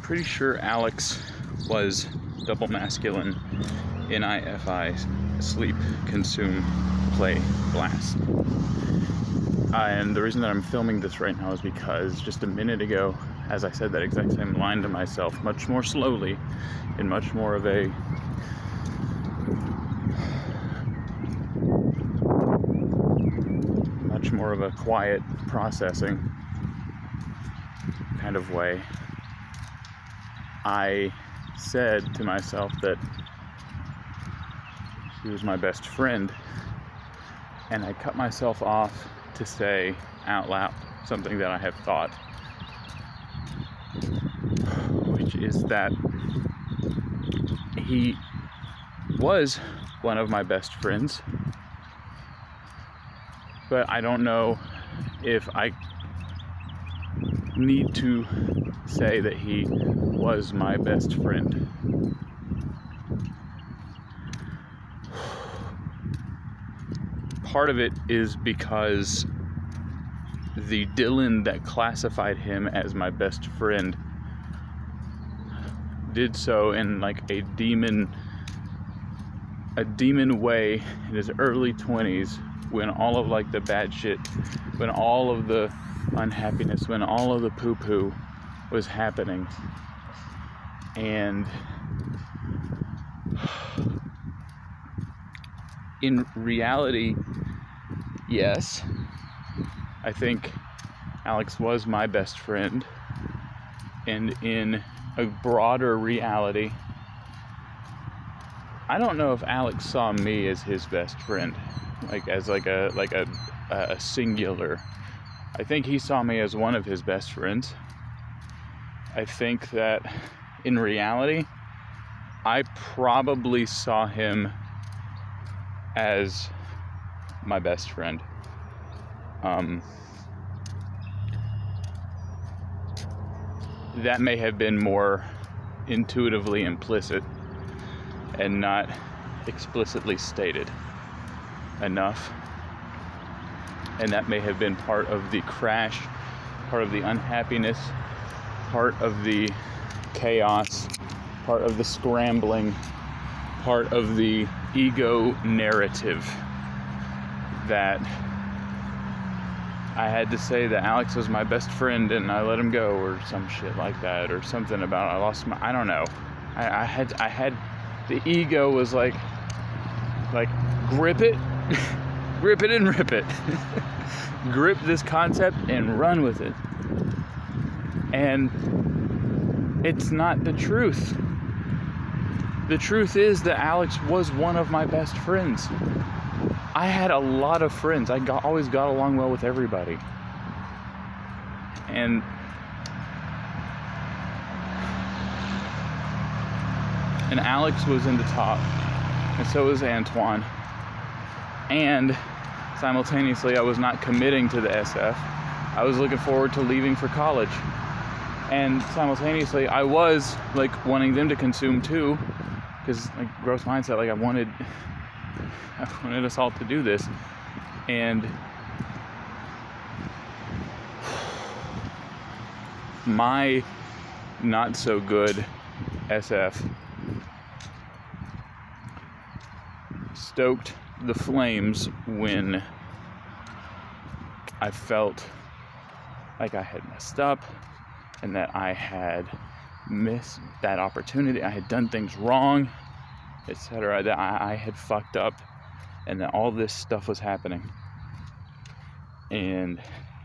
pretty sure Alex was double masculine, NIFI, sleep, consume, play, blast. And the reason that I'm filming this right now is because just a minute ago, as I said that exact same line to myself, much more slowly, in much more of a quiet processing kind of way, I said to myself that he was my best friend, and I cut myself off to say out loud something that I have thought, which is that he was one of my best friends, but I don't know if I need to say that he was my best friend. Part of it is because the Dylan that classified him as my best friend did so in like a demon way in his early 20s, when all of like the bad shit, when all of the unhappiness, when all of the poo-poo was happening. And in reality, yes, I think Alex was my best friend. And in a broader reality, I don't know if Alex saw me as his best friend, like as a singular. I think he saw me as one of his best friends. I think that in reality, I probably saw him as my best friend. That may have been more intuitively implicit and not explicitly stated enough. And that may have been part of the crash, part of the unhappiness, part of the chaos, part of the scrambling, part of the ego narrative that I had to say that Alex was my best friend and I let him go, or some shit like that, or something about I don't know. I had the ego was like grip it, grip it and rip it. Grip this concept and run with it. And it's not the truth. The truth is that Alex was one of my best friends. I had a lot of friends. I always got along well with everybody. And Alex was in the top, and so was Antoine. And simultaneously, I was not committing to the SF. I was looking forward to leaving for college. And simultaneously, I was like wanting them to consume too, because like growth mindset, like I wanted us all to do this. And my not so good SF stoked the flames when I felt like I had messed up and that I had missed that opportunity, I had done things wrong, etc., that I had fucked up, and that all this stuff was happening and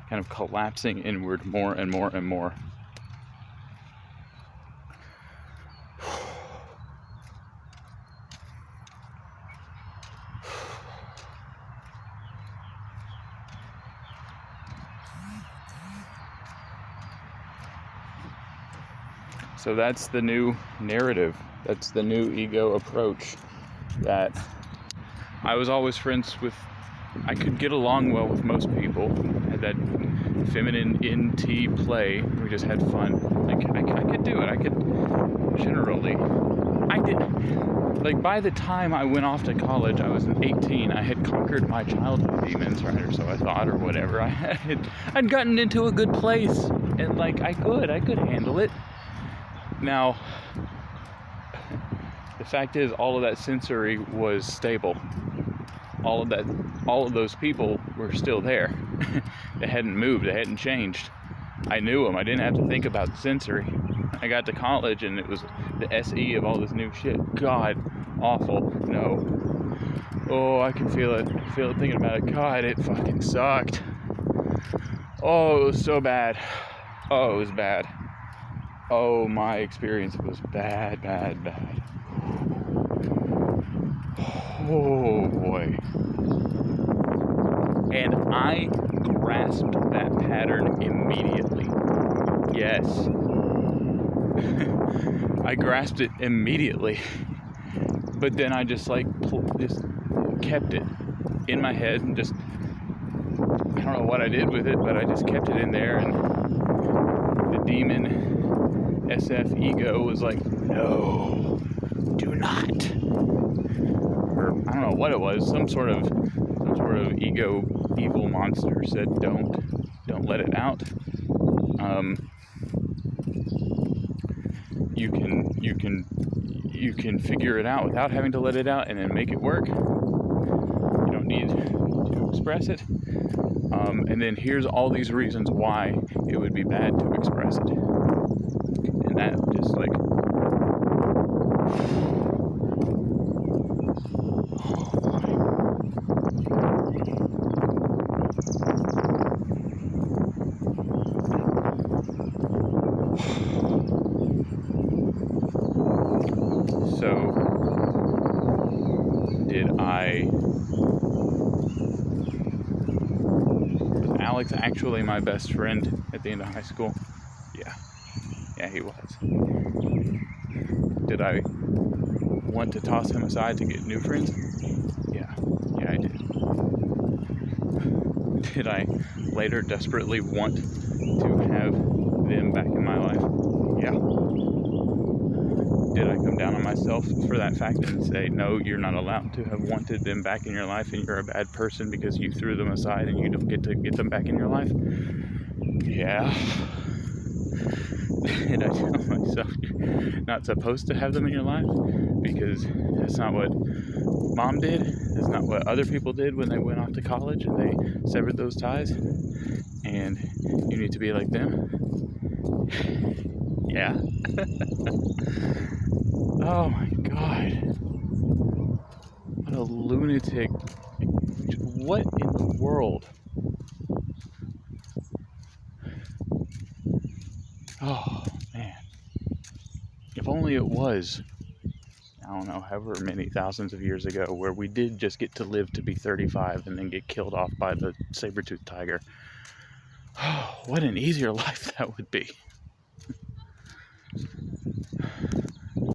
kind of collapsing inward more and more and more. So that's the new narrative. That's the new ego approach. That I was always friends with, I could get along well with most people. Had that feminine NT play. We just had fun. Like, I could do it. I could, generally. I did. Like, by the time I went off to college, I was 18. I had conquered my childhood demons, right? Or so I thought, or whatever. I'd gotten into a good place. And, like, I could handle it. Now, the fact is, all of that sensory was stable. All of those people were still there. They hadn't moved, they hadn't changed. I knew them. I didn't have to think about the sensory. I got to college and it was the SE of all this new shit. God, awful. No. Oh, I can feel it. I feel it thinking about it. God, it fucking sucked. Oh, it was so bad. Oh, it was bad. Oh, my experience was bad. Oh, boy. And I grasped that pattern immediately. Yes. I grasped it immediately. But then I just kept it in my head and just, I don't know what I did with it, but I just kept it in there, and the demon SF ego was like, no, do not. Or I don't know what it was, some sort of ego evil monster said don't let it out. You can figure it out without having to let it out and then make it work. You don't need to express it. And then here's all these reasons why it would be bad to express it. And that just like, so was Alex actually my best friend at the end of high school? Yeah, he was. Did I want to toss him aside to get new friends? Yeah, I did. Did I later desperately want to have them back in my life? Yeah. Did I come down on myself for that fact and say, no, you're not allowed to have wanted them back in your life and you're a bad person because you threw them aside and you don't get to get them back in your life? Yeah. Did I tell myself you're not supposed to have them in your life because that's not what mom did? That's not what other people did when they went off to college and they severed those ties? And you need to be like them? Yeah. Oh my God. What a lunatic. What in the world? Oh man. If only it was, I don't know, however many thousands of years ago, where we did just get to live to be 35 and then get killed off by the saber-toothed tiger. Oh, what an easier life that would be.